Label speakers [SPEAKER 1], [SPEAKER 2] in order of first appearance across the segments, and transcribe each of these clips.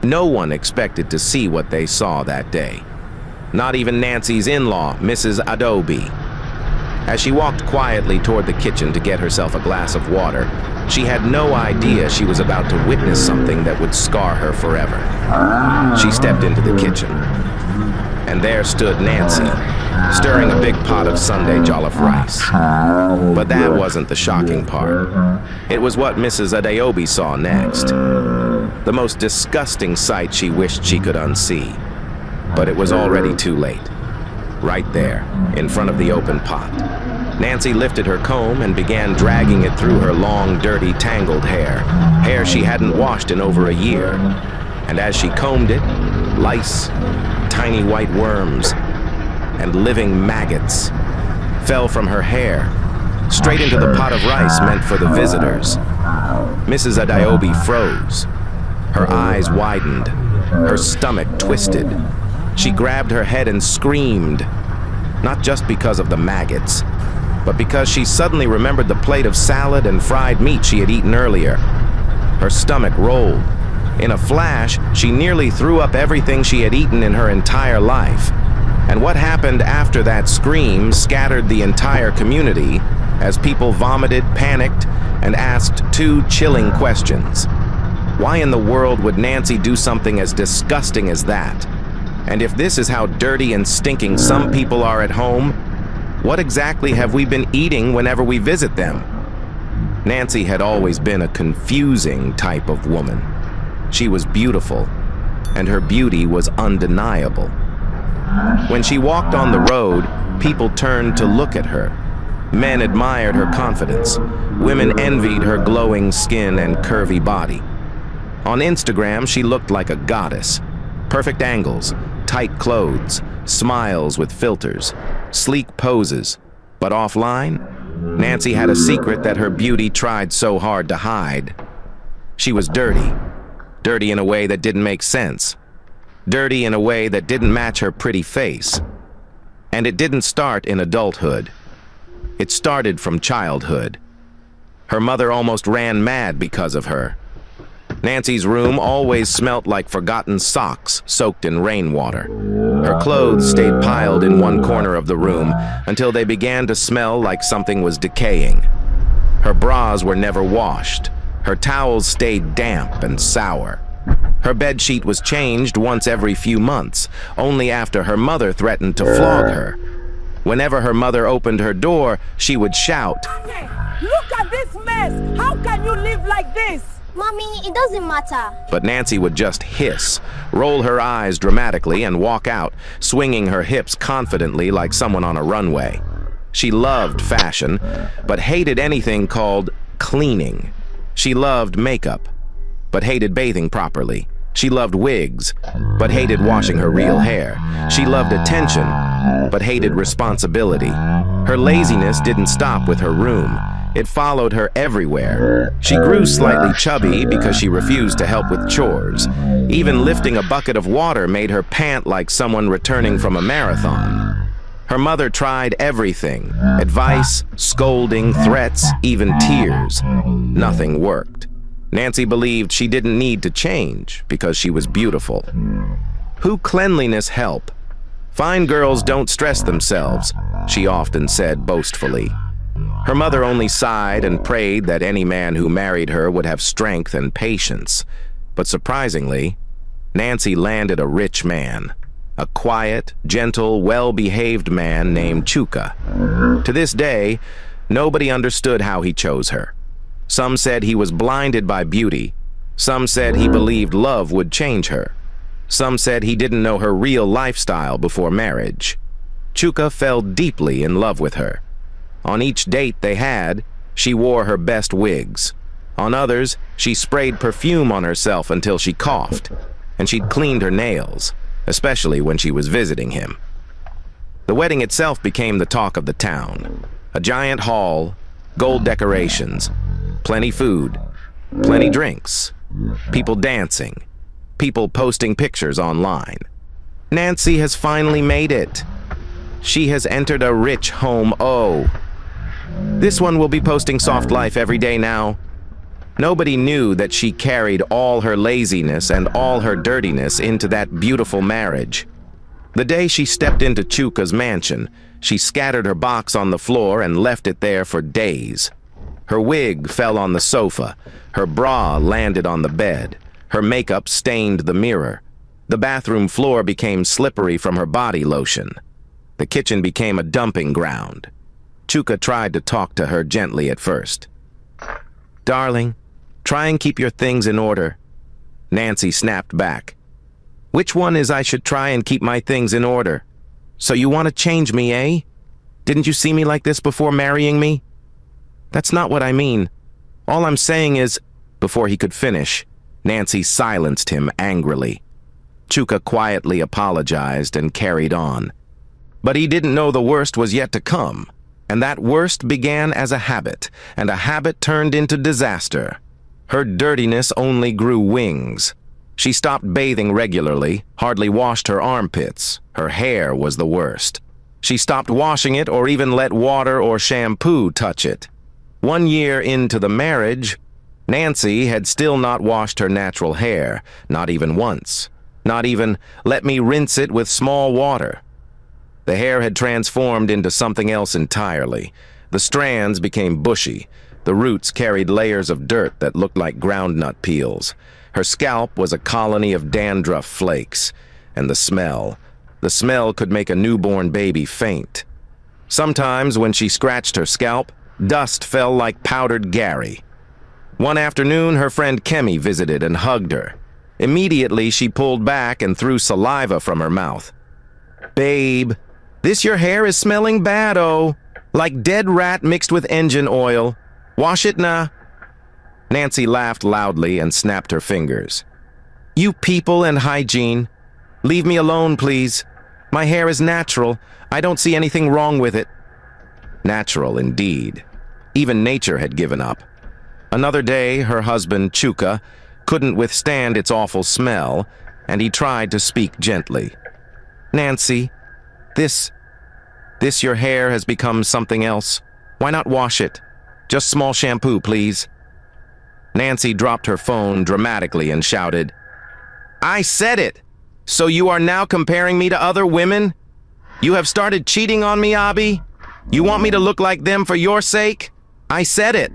[SPEAKER 1] No one expected to see what they saw that day. Not even Nancy's in-law, Mrs. Adobe. As she walked quietly toward the kitchen to get herself a glass of water, she had no idea she was about to witness something that would scar her forever. She stepped into the kitchen, and there stood Nancy, stirring a big pot of Sunday jollof rice. But that wasn't the shocking part. It was what Mrs. Adobe saw next. The most disgusting sight she wished she could unsee. But it was already too late. Right there, in front of the open pot, Nancy lifted her comb and began dragging it through her long, dirty, tangled hair she hadn't washed in over a year. And as she combed it, lice, tiny white worms, and living maggots fell from her hair, straight into the pot of rice meant for the visitors. Mrs. Adobe froze. Her eyes widened, her stomach twisted. She grabbed her head and screamed, not just because of the maggots, but because she suddenly remembered the plate of salad and fried meat she had eaten earlier. Her stomach rolled. In a flash, she nearly threw up everything she had eaten in her entire life. And what happened after that scream scattered the entire community as people vomited, panicked, and asked two chilling questions. Why in the world would Nancy do something as disgusting as that? And if this is how dirty and stinking some people are at home, what exactly have we been eating whenever we visit them? Nancy had always been a confusing type of woman. She was beautiful, and her beauty was undeniable. When she walked on the road, people turned to look at her. Men admired her confidence. Women envied her glowing skin and curvy body. On Instagram, she looked like a goddess. Perfect angles, tight clothes, smiles with filters, sleek poses. But offline, Nancy had a secret that her beauty tried so hard to hide. She was dirty. Dirty in a way that didn't make sense. Dirty in a way that didn't match her pretty face. And it didn't start in adulthood. It started from childhood. Her mother almost ran mad because of her. Nancy's room always smelt like forgotten socks soaked in rainwater. Her clothes stayed piled in one corner of the room until they began to smell like something was decaying. Her bras were never washed. Her towels stayed damp and sour. Her bedsheet was changed once every few months, only after her mother threatened to flog her. Whenever her mother opened her door, she would shout,
[SPEAKER 2] "Look at this mess! How can you live like this?"
[SPEAKER 3] Mommy, it doesn't matter.
[SPEAKER 1] But Nancy would just hiss, roll her eyes dramatically, and walk out, swinging her hips confidently like someone on a runway. She loved fashion, but hated anything called cleaning. She loved makeup, but hated bathing properly. She loved wigs, but hated washing her real hair. She loved attention, but hated responsibility. Her laziness didn't stop with her room. It followed her everywhere. She grew slightly chubby because she refused to help with chores. Even lifting a bucket of water made her pant like someone returning from a marathon. Her mother tried everything: advice, scolding, threats, even tears. Nothing worked. Nancy believed she didn't need to change because she was beautiful. Who cleanliness help? Fine girls don't stress themselves, she often said boastfully. Her mother only sighed and prayed that any man who married her would have strength and patience. But surprisingly, Nancy landed a rich man. A quiet, gentle, well-behaved man named Chuka. To this day, nobody understood how he chose her. Some said he was blinded by beauty. Some said he believed love would change her. Some said he didn't know her real lifestyle before marriage. Chuka fell deeply in love with her. On each date they had, she wore her best wigs. On others, she sprayed perfume on herself until she coughed, and she'd cleaned her nails, especially when she was visiting him. The wedding itself became the talk of the town. A giant hall, gold decorations, plenty food, plenty drinks, people dancing, people posting pictures online. Nancy has finally made it. She has entered a rich home. Oh, this one will be posting soft life every day now. Nobody knew that she carried all her laziness and all her dirtiness into that beautiful marriage. The day she stepped into Chuka's mansion, she scattered her box on the floor and left it there for days. Her wig fell on the sofa, her bra landed on the bed, her makeup stained the mirror. The bathroom floor became slippery from her body lotion. The kitchen became a dumping ground. Chuka tried to talk to her gently at first. "Darling, try and keep your things in order." Nancy snapped back. "Which one is I should try and keep my things in order? So you want to change me, eh? Didn't you see me like this before marrying me?" "That's not what I mean. All I'm saying is—" Before he could finish, Nancy silenced him angrily. Chuka quietly apologized and carried on. But he didn't know the worst was yet to come, and that worst began as a habit, and a habit turned into disaster. Her dirtiness only grew wings. She stopped bathing regularly, hardly washed her armpits. Her hair was the worst. She stopped washing it or even let water or shampoo touch it. 1 year into the marriage, Nancy had still not washed her natural hair, not even once. Not even, "Let me rinse it with small water." The hair had transformed into something else entirely. The strands became bushy. The roots carried layers of dirt that looked like groundnut peels. Her scalp was a colony of dandruff flakes. And the smell could make a newborn baby faint. Sometimes when she scratched her scalp, dust fell like powdered Gary. One afternoon, her friend Kemi visited and hugged her. Immediately, she pulled back and threw saliva from her mouth. "Babe, this your hair is smelling bad, oh. Like dead rat mixed with engine oil. Wash it nah." Nancy laughed loudly and snapped her fingers. "You people and hygiene. Leave me alone, please. My hair is natural. I don't see anything wrong with it." Natural, indeed. Even nature had given up. Another day, her husband, Chuka, couldn't withstand its awful smell, and he tried to speak gently. "Nancy, this your hair has become something else. Why not wash it? Just small shampoo, please." Nancy dropped her phone dramatically and shouted, "I said it! So you are now comparing me to other women? You have started cheating on me, Abby? You want me to look like them for your sake? I said it.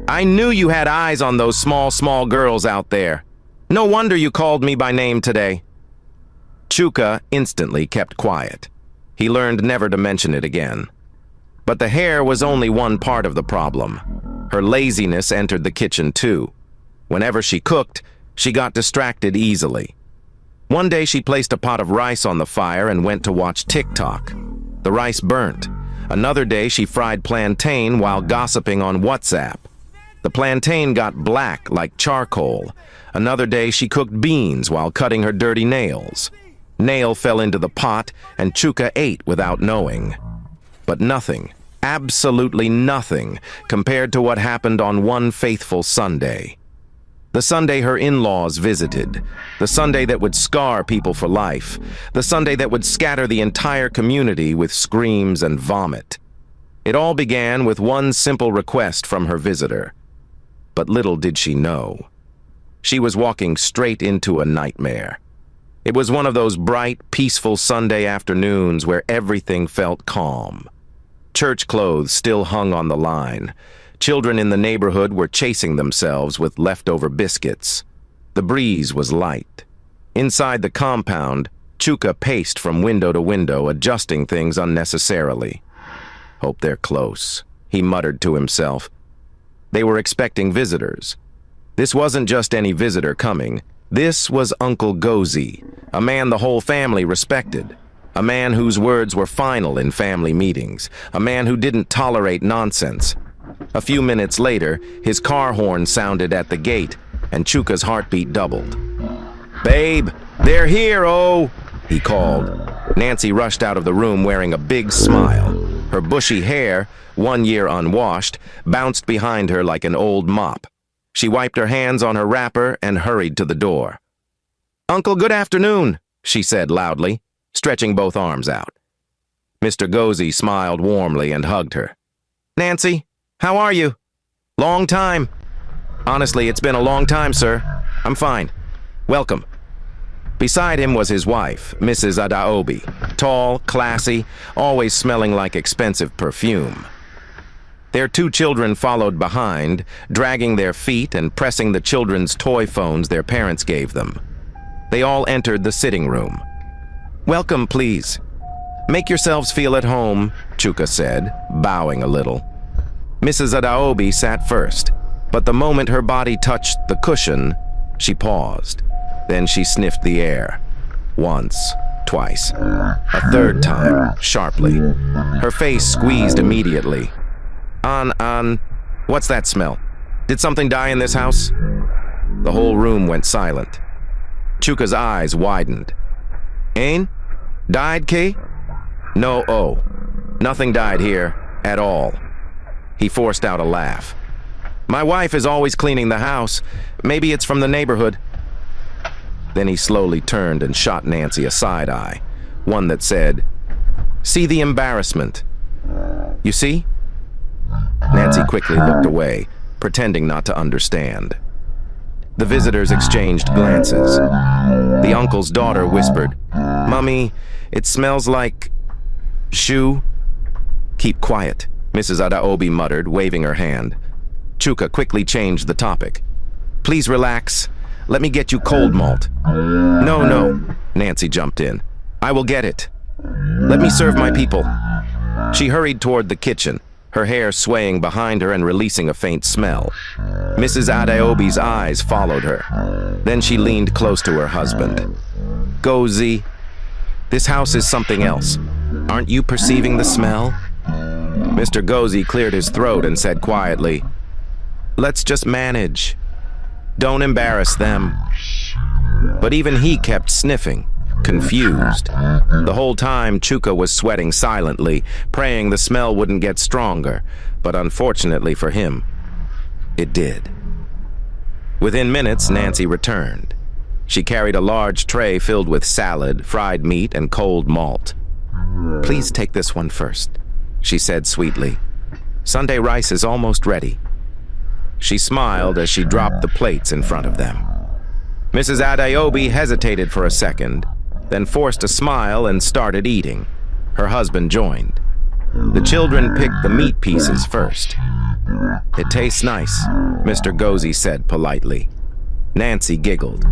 [SPEAKER 1] I knew you had eyes on those small girls out there. No wonder you called me by name today." Chuka instantly kept quiet. He learned never to mention it again. But the hair was only one part of the problem. Her laziness entered the kitchen too. Whenever she cooked, she got distracted easily. One day she placed a pot of rice on the fire and went to watch TikTok. The rice burnt. Another day she fried plantain while gossiping on WhatsApp. The plantain got black like charcoal. Another day she cooked beans while cutting her dirty nails. Nail fell into the pot and Chuka ate without knowing. But nothing, absolutely nothing, compared to what happened on one faithful Sunday. The Sunday her in-laws visited. The Sunday that would scar people for life. The Sunday that would scatter the entire community with screams and vomit. It all began with one simple request from her visitor. But little did she know. She was walking straight into a nightmare. It was one of those bright, peaceful Sunday afternoons where everything felt calm. Church clothes still hung on the line. Children in the neighborhood were chasing themselves with leftover biscuits. The breeze was light. Inside the compound, Chuka paced from window to window, adjusting things unnecessarily. "Hope they're close," he muttered to himself. They were expecting visitors. This wasn't just any visitor coming. This was Uncle Gozy, a man the whole family respected. A man whose words were final in family meetings. A man who didn't tolerate nonsense. A few minutes later, his car horn sounded at the gate, and Chuka's heartbeat doubled. "Babe, they're here, oh!" he called. Nancy rushed out of the room wearing a big smile. Her bushy hair, 1 year unwashed, bounced behind her like an old mop. She wiped her hands on her wrapper and hurried to the door. "Uncle, good afternoon," she said loudly, stretching both arms out. Mr. Gozy smiled warmly and hugged her. "Nancy, how are you? Long time." Honestly, it's been a long time, sir. I'm fine. Welcome. Beside him was his wife, Mrs. Adaobi. Tall, classy, always smelling like expensive perfume. Their 2 children followed behind, dragging their feet and pressing the children's toy phones their parents gave them. They all entered the sitting room. "Welcome, please. Make yourselves feel at home," Chuka said, bowing a little. Mrs. Adaobi sat first, but the moment her body touched the cushion, she paused. Then she sniffed the air. Once, twice, a third time, sharply. Her face squeezed immediately. What's that smell? Did something die in this house?" The whole room went silent. Chuka's eyes widened. "Ain? Died, Kay?" "No, nothing died here, at all." He forced out a laugh. "My wife is always cleaning the house. Maybe it's from the neighborhood." Then he slowly turned and shot Nancy a side eye, one that said, "See the embarrassment. You see?" Nancy quickly looked away, pretending not to understand. The visitors exchanged glances. The uncle's daughter whispered, "Mummy, it smells like... shoe." "Keep quiet," Mrs. Adaobi muttered, waving her hand. Chuka quickly changed the topic. "Please relax. Let me get you cold malt." No, Nancy jumped in. "I will get it. Let me serve my people." She hurried toward the kitchen, her hair swaying behind her and releasing a faint smell. Mrs. Adaobi's eyes followed her. Then she leaned close to her husband. "Gozi, this house is something else. Aren't you perceiving the smell?" Mr. Gozi cleared his throat and said quietly, "Let's just manage. Don't embarrass them." But even he kept sniffing, confused. The whole time, Chuka was sweating silently, praying the smell wouldn't get stronger, but unfortunately for him, it did. Within minutes, Nancy returned. She carried a large tray filled with salad, fried meat, and cold malt. "Please take this one first," she said sweetly. "Sunday rice is almost ready." She smiled as she dropped the plates in front of them. Mrs. Adaobi hesitated for a second, then forced a smile and started eating. Her husband joined. The children picked the meat pieces first. "It tastes nice," Mr. Gozi said politely. Nancy giggled.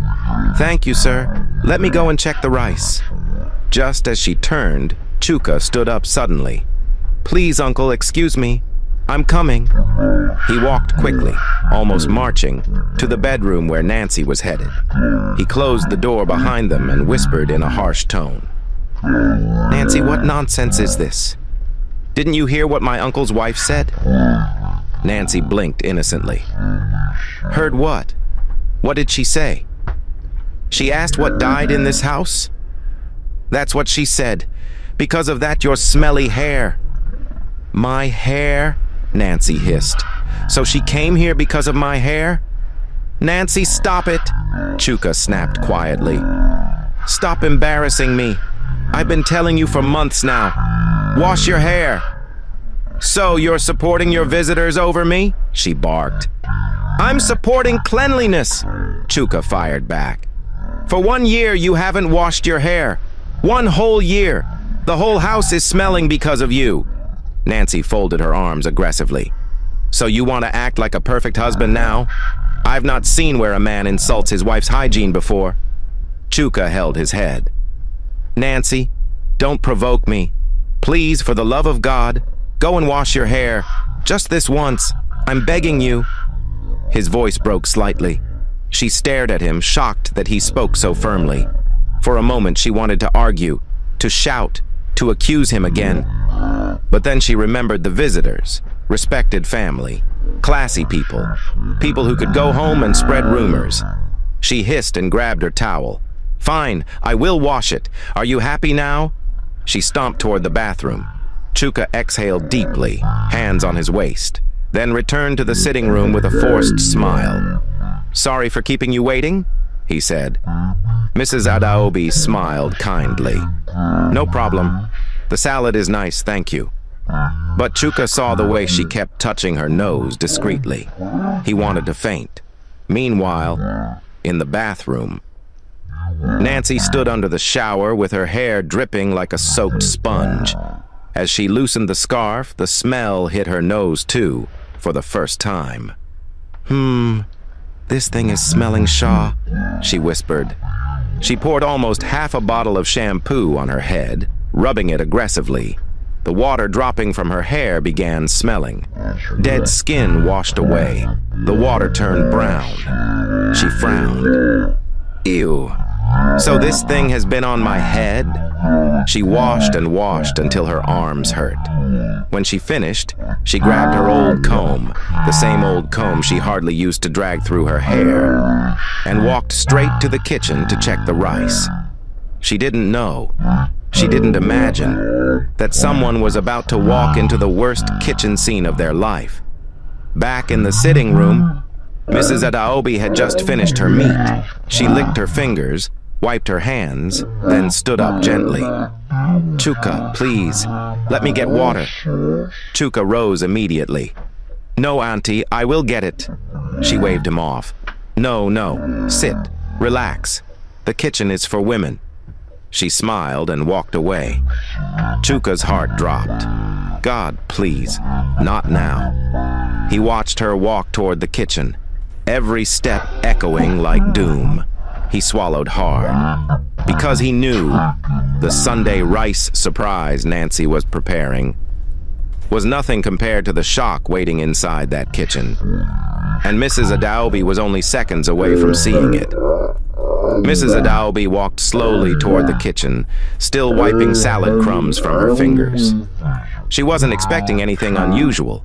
[SPEAKER 1] "Thank you, sir. Let me go and check the rice." Just as she turned, Chuka stood up suddenly. "Please, Uncle, excuse me. I'm coming." He walked quickly, almost marching, to the bedroom where Nancy was headed. He closed the door behind them and whispered in a harsh tone, "Nancy, what nonsense is this? Didn't you hear what my uncle's wife said?" Nancy blinked innocently. "Heard what? What did she say?" "She asked what died in this house?" "That's what she said. Because of that, your smelly hair." "My hair?" Nancy hissed. "So she came here because of my hair?" "Nancy, stop it!" Chuka snapped quietly. "Stop embarrassing me. I've been telling you for months now. Wash your hair." "So you're supporting your visitors over me?" she barked. "I'm supporting cleanliness," Chuka fired back. "For 1 year you haven't washed your hair. 1 whole year. The whole house is smelling because of you." Nancy folded her arms aggressively. "So you want to act like a perfect husband now? I've not seen where a man insults his wife's hygiene before." Chuka held his head. "Nancy, don't provoke me. Please, for the love of God, go and wash your hair. Just this once. I'm begging you." His voice broke slightly. She stared at him, shocked that he spoke so firmly. For a moment, she wanted to argue, to shout, to accuse him again. But then she remembered the visitors, respected family, classy people, people who could go home and spread rumors. She hissed and grabbed her towel. "Fine, I will wash it. Are you happy now?" She stomped toward the bathroom. Chuka exhaled deeply, hands on his waist, then returned to the sitting room with a forced smile. "Sorry for keeping you waiting," he said. Mrs. Adaobi smiled kindly. "No problem. The salad is nice, thank you." But Chuka saw the way she kept touching her nose discreetly. He wanted to faint. Meanwhile, in the bathroom, Nancy stood under the shower with her hair dripping like a soaked sponge. As she loosened the scarf, the smell hit her nose too, for the first time. This thing is smelling Shaw, she whispered. She poured almost half a bottle of shampoo on her head, rubbing it aggressively. The water dropping from her hair began smelling. Dead skin washed away. The water turned brown. She frowned. Ew. So this thing has been on my head? She washed and washed until her arms hurt. When she finished, she grabbed her old comb, the same old comb she hardly used to drag through her hair, and walked straight to the kitchen to check the rice. She didn't know. She didn't imagine that someone was about to walk into the worst kitchen scene of their life. Back in the sitting room, Mrs. Adaobi had just finished her meat. She licked her fingers, wiped her hands, then stood up gently. Chuka, please, let me get water. Chuka rose immediately. No, Auntie, I will get it. She waved him off. No, sit, relax. The kitchen is for women. She smiled and walked away. Chuka's heart dropped. God, please, not now. He watched her walk toward the kitchen, every step echoing like doom. He swallowed hard, because he knew the Sunday rice surprise Nancy was preparing was nothing compared to the shock waiting inside that kitchen. And Mrs. Adaobi was only seconds away from seeing it. Mrs. Adaobi walked slowly toward the kitchen, still wiping salad crumbs from her fingers. She wasn't expecting anything unusual.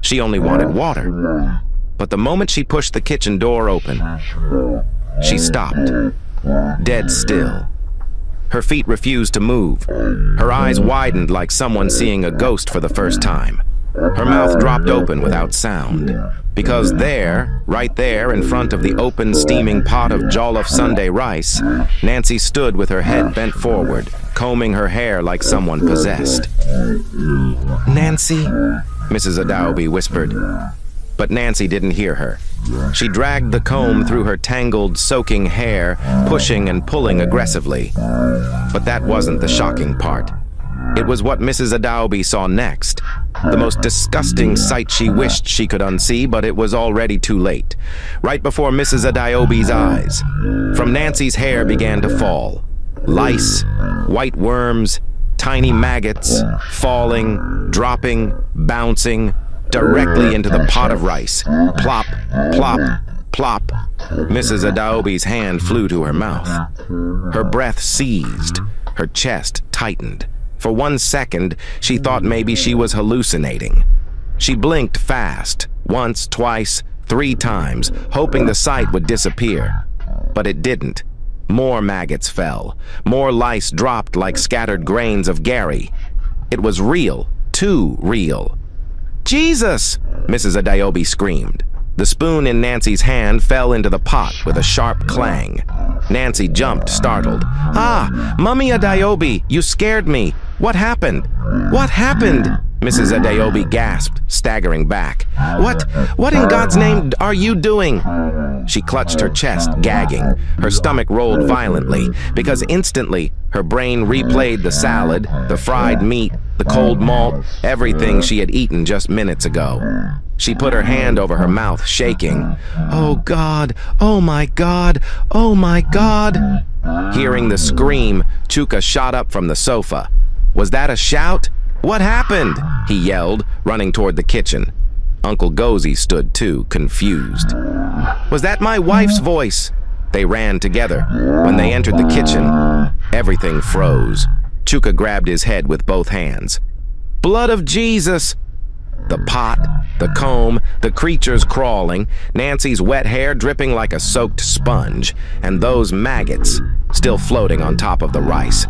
[SPEAKER 1] She only wanted water. But the moment she pushed the kitchen door open, she stopped, dead still. Her feet refused to move. Her eyes widened like someone seeing a ghost for the first time. Her mouth dropped open without sound. Because there, right there in front of the open steaming pot of jollof Sunday rice, Nancy stood with her head bent forward, combing her hair like someone possessed. Nancy, Mrs. Adaobi whispered. But Nancy didn't hear her. She dragged the comb through her tangled, soaking hair, pushing and pulling aggressively. But that wasn't the shocking part. It was what Mrs. Adaobi saw next. The most disgusting sight she wished she could unsee, but it was already too late. Right before Mrs. Adaobi's eyes, from Nancy's hair began to fall. Lice, white worms, tiny maggots, falling, dropping, bouncing, directly into the pot of rice. Plop, plop, plop. Mrs. Adaobi's hand flew to her mouth. Her breath seized. Her chest tightened. For 1 second, she thought maybe she was hallucinating. She blinked fast, once, twice, 3 times, hoping the sight would disappear. But it didn't. More maggots fell. More lice dropped like scattered grains of Gary. It was real, too real. Jesus! Mrs. Adaobi screamed. The spoon in Nancy's hand fell into the pot with a sharp clang. Nancy jumped, startled. Ah, Mummy Adaobi, you scared me. What happened? What happened? Mrs. Adaobi gasped, staggering back. What in God's name are you doing? She clutched her chest, gagging. Her stomach rolled violently, because instantly her brain replayed the salad, the fried meat, the cold malt, everything she had eaten just minutes ago. She put her hand over her mouth, shaking. Oh God, oh my God, oh my God. Hearing the scream, Chuka shot up from the sofa. Was that a shout? What happened? He yelled, running toward the kitchen. Uncle Gozy stood too, confused. Was that my wife's voice? They ran together. When they entered the kitchen, everything froze. Chuka grabbed his head with both hands. Blood of Jesus! The pot, the comb, the creatures crawling, Nancy's wet hair dripping like a soaked sponge, and those maggots still floating on top of the rice.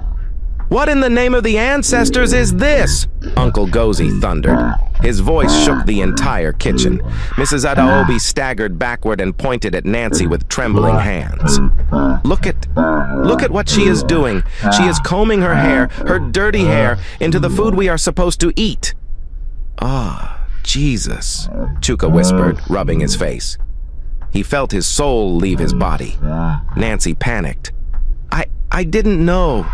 [SPEAKER 1] What in the name of the ancestors is this? Uncle Gozy thundered. His voice shook the entire kitchen. Mrs. Adaobi staggered backward and pointed at Nancy with trembling hands. Look at what she is doing. She is combing her hair, her dirty hair, into the food we are supposed to eat. Ah, Jesus, Chuka whispered, rubbing his face. He felt his soul leave his body. Nancy panicked. I didn't know.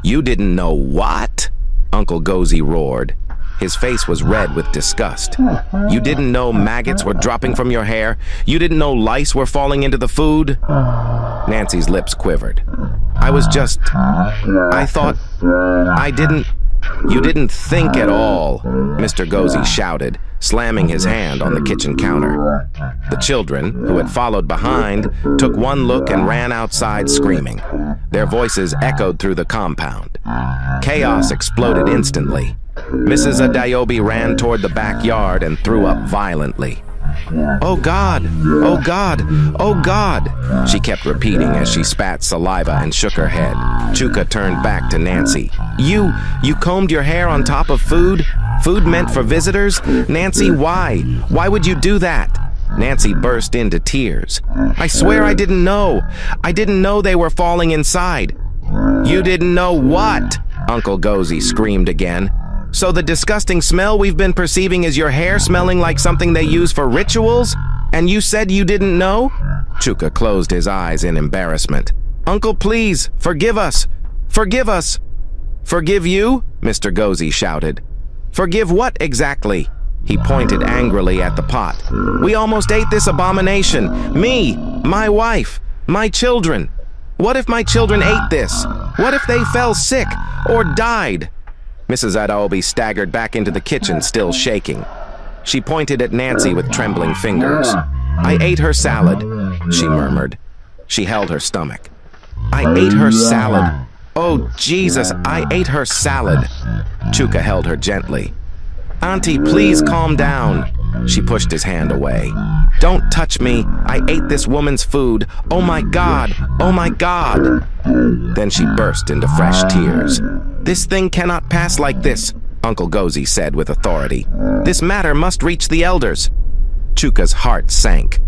[SPEAKER 1] You didn't know what? Uncle Gozy roared. His face was red with disgust. You didn't know maggots were dropping from your hair? You didn't know lice were falling into the food? Nancy's lips quivered. I thought, You didn't think at all, Mr. Gozy shouted, slamming his hand on the kitchen counter. The children, who had followed behind, took one look and ran outside screaming. Their voices echoed through the compound. Chaos exploded instantly. Mrs. Adaobi ran toward the backyard and threw up violently. Oh God! Oh God! Oh God! She kept repeating as she spat saliva and shook her head. Chuka turned back to Nancy. You combed your hair on top of food? Food meant for visitors? Nancy, why? Why would you do that? Nancy burst into tears. I swear I didn't know. I didn't know they were falling inside. You didn't know what? Uncle Gozy screamed again. So the disgusting smell we've been perceiving is your hair smelling like something they use for rituals? And you said you didn't know? Chuka closed his eyes in embarrassment. Uncle, please, forgive us. Forgive us. Forgive you? Mr. Gozy shouted. Forgive what exactly? He pointed angrily at the pot. We almost ate this abomination. Me, my wife, my children. What if my children ate this? What if they fell sick or died? Mrs. Adaobi staggered back into the kitchen, still shaking. She pointed at Nancy with trembling fingers. I ate her salad, she murmured. She held her stomach. I ate her salad. Oh, Jesus, I ate her salad. Chuka held her gently. Auntie, please calm down. She pushed his hand away. Don't touch me. I ate this woman's food. Oh my God. Oh my God. Then she burst into fresh tears. This thing cannot pass like this, Uncle Gozy said with authority. This matter must reach the elders. Chuka's heart sank.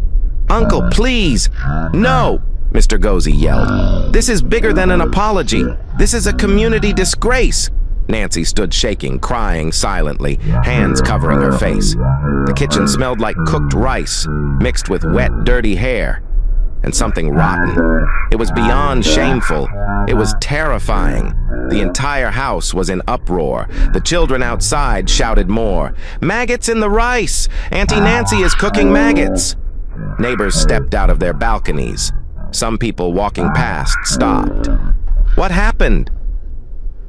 [SPEAKER 1] Uncle, please. No, Mr. Gozy yelled. This is bigger than an apology. This is a community disgrace. Nancy stood shaking, crying silently, hands covering her face. The kitchen smelled like cooked rice, mixed with wet, dirty hair, and something rotten. It was beyond shameful. It was terrifying. The entire house was in uproar. The children outside shouted more. Maggots in the rice! Auntie Nancy is cooking maggots! Neighbors stepped out of their balconies. Some people walking past stopped. What happened?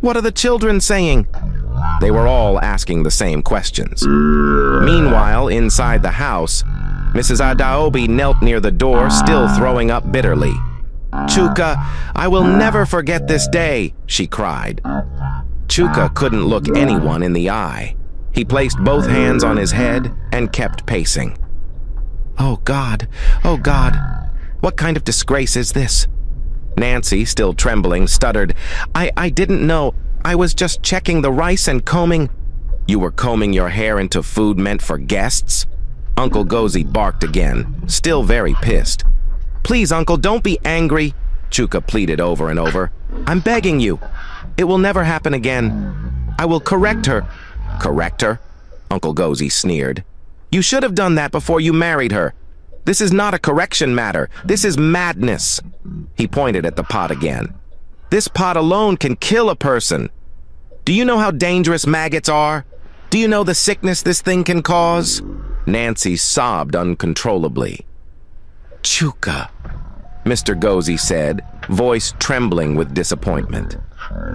[SPEAKER 1] What are the children saying? They were all asking the same questions. Meanwhile, inside the house, Mrs. Adaobi knelt near the door, still throwing up bitterly. Chuka, I will never forget this day, she cried. Chuka couldn't look anyone in the eye. He placed both hands on his head and kept pacing. Oh God, what kind of disgrace is this? Nancy, still trembling, stuttered, I didn't know. I was just checking the rice and combing. You were combing your hair into food meant for guests? Uncle Gozy barked again, still very pissed. Please, Uncle, don't be angry, Chuka pleaded over and over. I'm begging you. It will never happen again. I will correct her. Correct her? Uncle Gozy sneered. You should have done that before you married her. This is not a correction matter. This is madness. He pointed at the pot again. This pot alone can kill a person. Do you know how dangerous maggots are? Do you know the sickness this thing can cause? Nancy sobbed uncontrollably. Chuka, Mr. Gozy said, voice trembling with disappointment.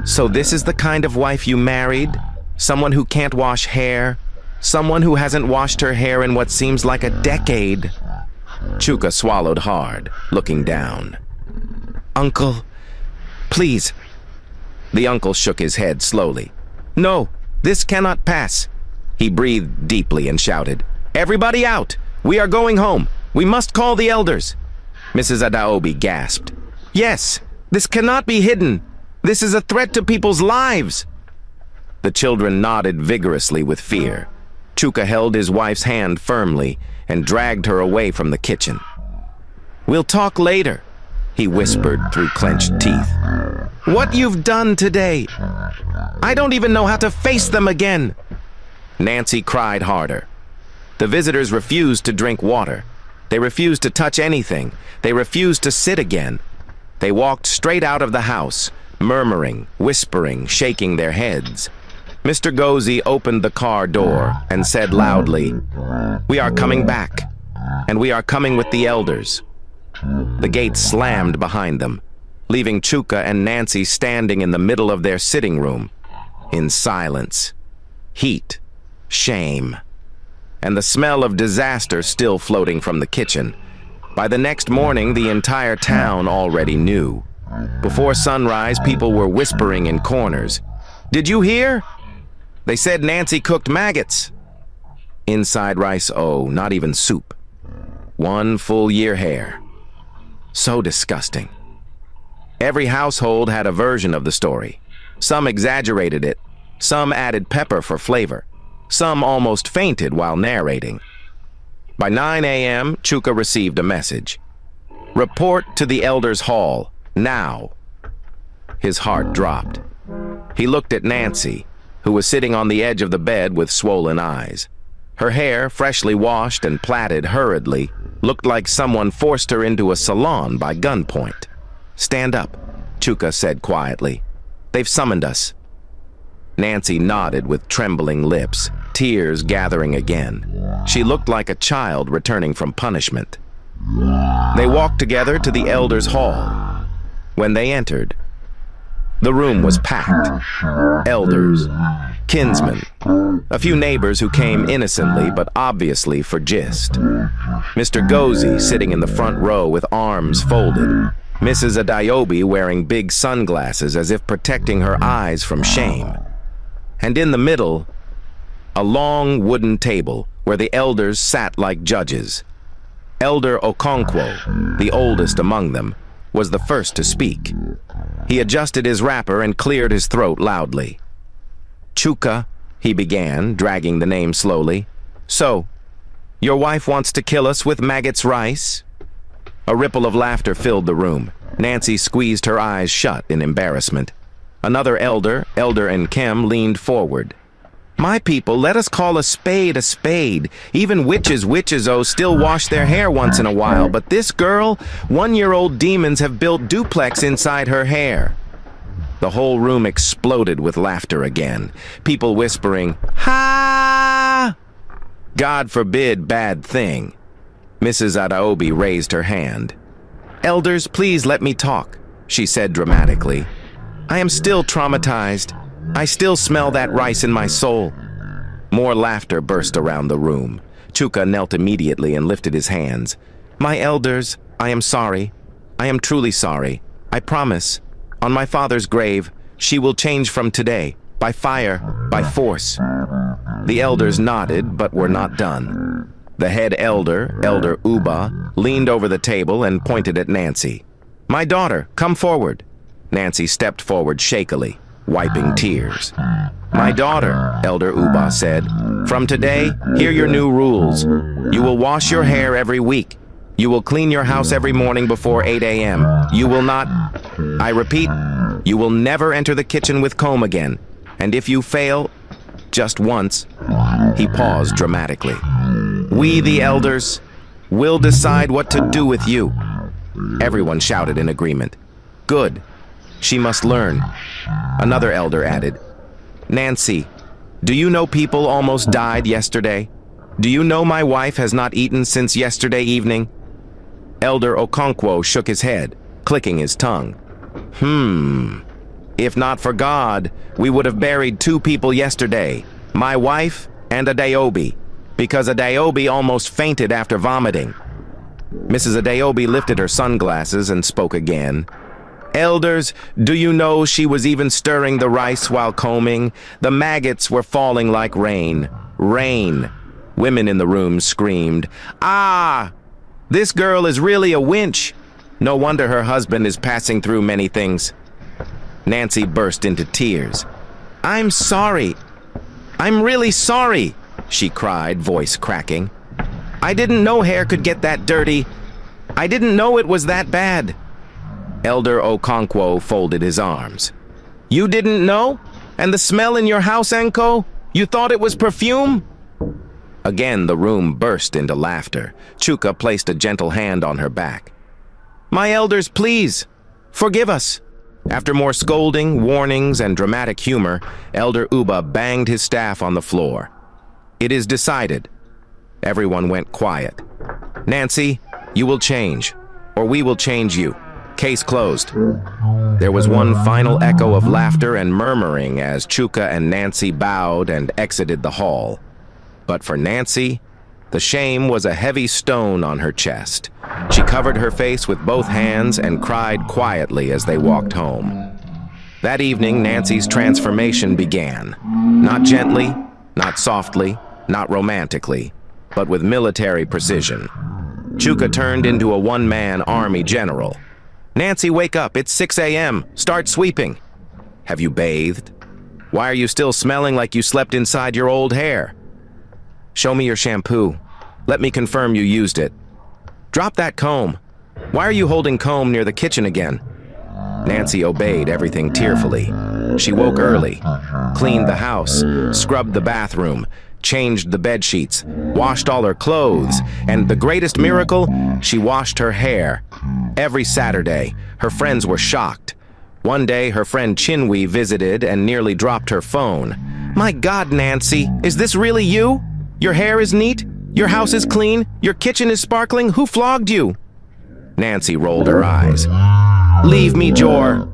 [SPEAKER 1] So this is the kind of wife you married? Someone who can't wash hair? Someone who hasn't washed her hair in what seems like a decade? Chuka swallowed hard, looking down. Uncle, please. The uncle shook his head slowly. No, this cannot pass. He breathed deeply and shouted, Everybody out! We are going home! We must call the elders! Mrs. Adaobi gasped. Yes, this cannot be hidden! This is a threat to people's lives! The children nodded vigorously with fear. Chuka held his wife's hand firmly and dragged her away from the kitchen. "We'll talk later," he whispered through clenched teeth. "What you've done today! I don't even know how to face them again!" Nancy cried harder. The visitors refused to drink water. They refused to touch anything. They refused to sit again. They walked straight out of the house, murmuring, whispering, shaking their heads. Mr. Gozi opened the car door and said loudly, "We are coming back, and we are coming with the elders." The gate slammed behind them, leaving Chuka and Nancy standing in the middle of their sitting room, in silence, heat, shame, and the smell of disaster still floating from the kitchen. By the next morning, the entire town already knew. Before sunrise, people were whispering in corners. "Did you hear? They said Nancy cooked maggots." Inside rice, oh, not even soup. 1 full year hair. So disgusting. Every household had a version of the story. Some exaggerated it. Some added pepper for flavor. Some almost fainted while narrating. By 9 a.m., Chuka received a message. "Report to the elders' hall, now." His heart dropped. He looked at Nancy, who was sitting on the edge of the bed with swollen eyes. Her hair, freshly washed and plaited hurriedly, looked like someone forced her into a salon by gunpoint. "Stand up," Chuka said quietly. "They've summoned us." Nancy nodded with trembling lips, tears gathering again. She looked like a child returning from punishment. They walked together to the elders' hall. When they entered, the room was packed. Elders, kinsmen, a few neighbors who came innocently but obviously for gist. Mr. Gozi sitting in the front row with arms folded. Mrs. Adeobi wearing big sunglasses as if protecting her eyes from shame. And in the middle, a long wooden table where the elders sat like judges. Elder Okonkwo, the oldest among them, was the first to speak. He adjusted his wrapper and cleared his throat loudly. "Chuka," he began, dragging the name slowly. "So, your wife wants to kill us with maggots rice?" A ripple of laughter filled the room. Nancy squeezed her eyes shut in embarrassment. Another elder, Elder Nkem, leaned forward. "My people, let us call a spade a spade. Even witches, still wash their hair once in a while, but this girl, 1-year-old demons have built duplex inside her hair." The whole room exploded with laughter again. People whispering, "Ha! God forbid bad thing." Mrs. Adeobi raised her hand. "Elders, please let me talk," she said dramatically. "I am still traumatized. I still smell that rice in my soul." More laughter burst around the room. Chuka knelt immediately and lifted his hands. "My elders, I am sorry. I am truly sorry. I promise. On my father's grave, she will change from today, by fire, by force." The elders nodded, but were not done. The head elder, Elder Uba, leaned over the table and pointed at Nancy. "My daughter, come forward." Nancy stepped forward shakily, wiping tears. "My daughter," Elder Uba said, "from today, hear your new rules. You will wash your hair every week. You will clean your house every morning before 8 a.m. You will not, I repeat, you will never enter the kitchen with comb again. And if you fail, just once," he paused dramatically, "we, the elders, will decide what to do with you." Everyone shouted in agreement. "Good. She must learn." Another elder added, "Nancy, do you know people almost died yesterday? Do you know my wife has not eaten since yesterday evening?" Elder Okonkwo shook his head, clicking his tongue. If not for God, we would have buried 2 people yesterday, my wife and Adeobi, because Adeobi almost fainted after vomiting." Mrs. Adeobi lifted her sunglasses and spoke again. "Elders, do you know she was even stirring the rice while combing? The maggots were falling like rain. Rain." Women in the room screamed, "Ah! This girl is really a winch. No wonder her husband is passing through many things." Nancy burst into tears. "I'm sorry. I'm really sorry." she cried, voice cracking. "I didn't know hair could get that dirty. I didn't know it was that bad." Elder Okonkwo folded his arms. "You didn't know? And the smell in your house, Enko? You thought it was perfume?" Again, the room burst into laughter. Chuka placed a gentle hand on her back. "My elders, please, forgive us." After more scolding, warnings, and dramatic humor, Elder Uba banged his staff on the floor. "It is decided." Everyone went quiet. "Nancy, you will change, or we will change you. Case closed." There was one final echo of laughter and murmuring as Chuka and Nancy bowed and exited the hall. But for Nancy, the shame was a heavy stone on her chest. She covered her face with both hands and cried quietly as they walked home. That evening, Nancy's transformation began. Not gently, not softly, not romantically, but with military precision. Chuka turned into a one-man army general. "Nancy, wake up. It's 6 a.m. Start sweeping." "Have you bathed? Why are you still smelling like you slept inside your old hair?" "Show me your shampoo. Let me confirm you used it." "Drop that comb. Why are you holding comb near the kitchen again?" Nancy obeyed everything tearfully. She woke early, cleaned the house, scrubbed the bathroom, changed the bed sheets, washed all her clothes, and the greatest miracle, she washed her hair. Every Saturday, her friends were shocked. One day, her friend Chinwe visited and nearly dropped her phone. "My God, Nancy, is this really you? Your hair is neat? Your house is clean? Your kitchen is sparkling? Who flogged you?" Nancy rolled her eyes. "Leave me, Jor."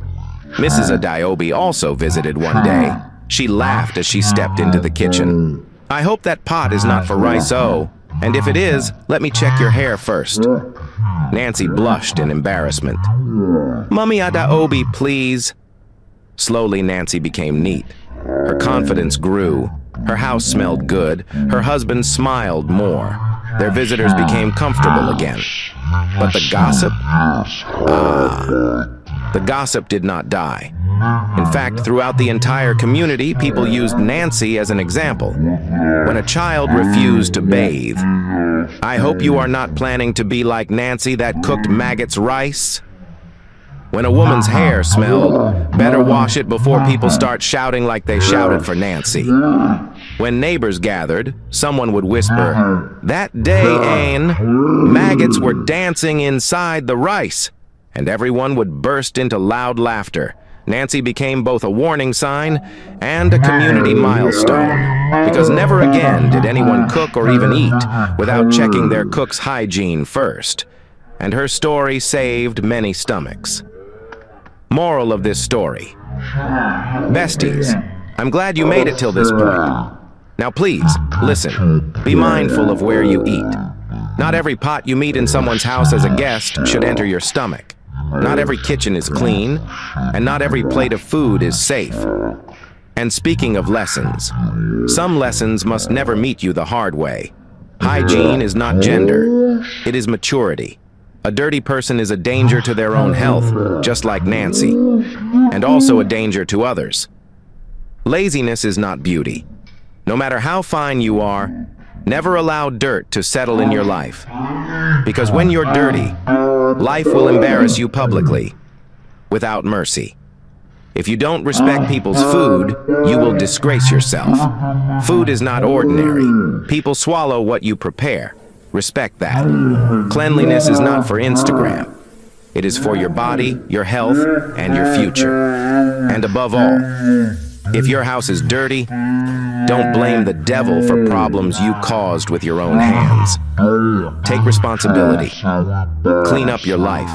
[SPEAKER 1] Mrs. Adeobi also visited one day. She laughed as she stepped into the kitchen. "I hope that pot is not for rice-o, and if it is, let me check your hair first." Nancy blushed in embarrassment. "Mummy Adeobi, please." Slowly, Nancy became neat. Her confidence grew. Her house smelled good. Her husband smiled more. Their visitors became comfortable again. But the gossip? The gossip did not die. In fact, throughout the entire community, people used Nancy as an example. When a child refused to bathe, "I hope you are not planning to be like Nancy that cooked maggots rice." When a woman's hair smelled, "Better wash it before people start shouting like they shouted for Nancy." When neighbors gathered, someone would whisper, "That day, Anne, maggots were dancing inside the rice," and everyone would burst into loud laughter. Nancy became both a warning sign and a community milestone, because never again did anyone cook or even eat without checking their cook's hygiene first. And her story saved many stomachs. Moral of this story: besties, I'm glad you made it till this point. Now please, listen, be mindful of where you eat. Not every pot you meet in someone's house as a guest should enter your stomach. Not every kitchen is clean, and not every plate of food is safe. And speaking of lessons, some lessons must never meet you the hard way. Hygiene is not gender, it is maturity. A dirty person is a danger to their own health, just like Nancy, and also a danger to others. Laziness is not beauty. No matter how fine you are, never allow dirt to settle in your life. Because when you're dirty, life will embarrass you publicly, without mercy. If you don't respect people's food, you will disgrace yourself. Food is not ordinary. People swallow what you prepare. Respect that. Cleanliness is not for Instagram. It is for your body, your health, and your future. And above all, if your house is dirty, don't blame the devil for problems you caused with your own hands. Take responsibility. Clean up your life.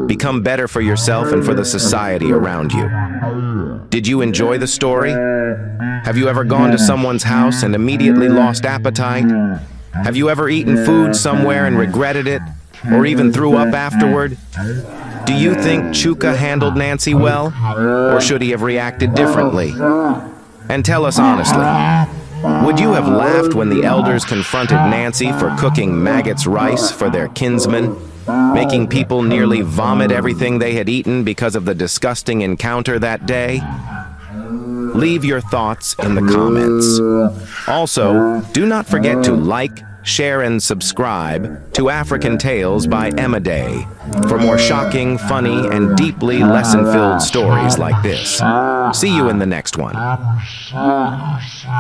[SPEAKER 1] Become better for yourself and for the society around you. Did you enjoy the story? Have you ever gone to someone's house and immediately lost appetite? Have you ever eaten food somewhere and regretted it, or even threw up afterward? Do you think Chuka handled Nancy well, or should he have reacted differently? And tell us honestly, would you have laughed when the elders confronted Nancy for cooking maggots rice for their kinsmen, making people nearly vomit everything they had eaten because of the disgusting encounter that day? Leave your thoughts in the comments. Also, do not forget to like, share, and subscribe to African Tales by Emma Day for more shocking, funny, and deeply lesson-filled stories like this. See you in the next one.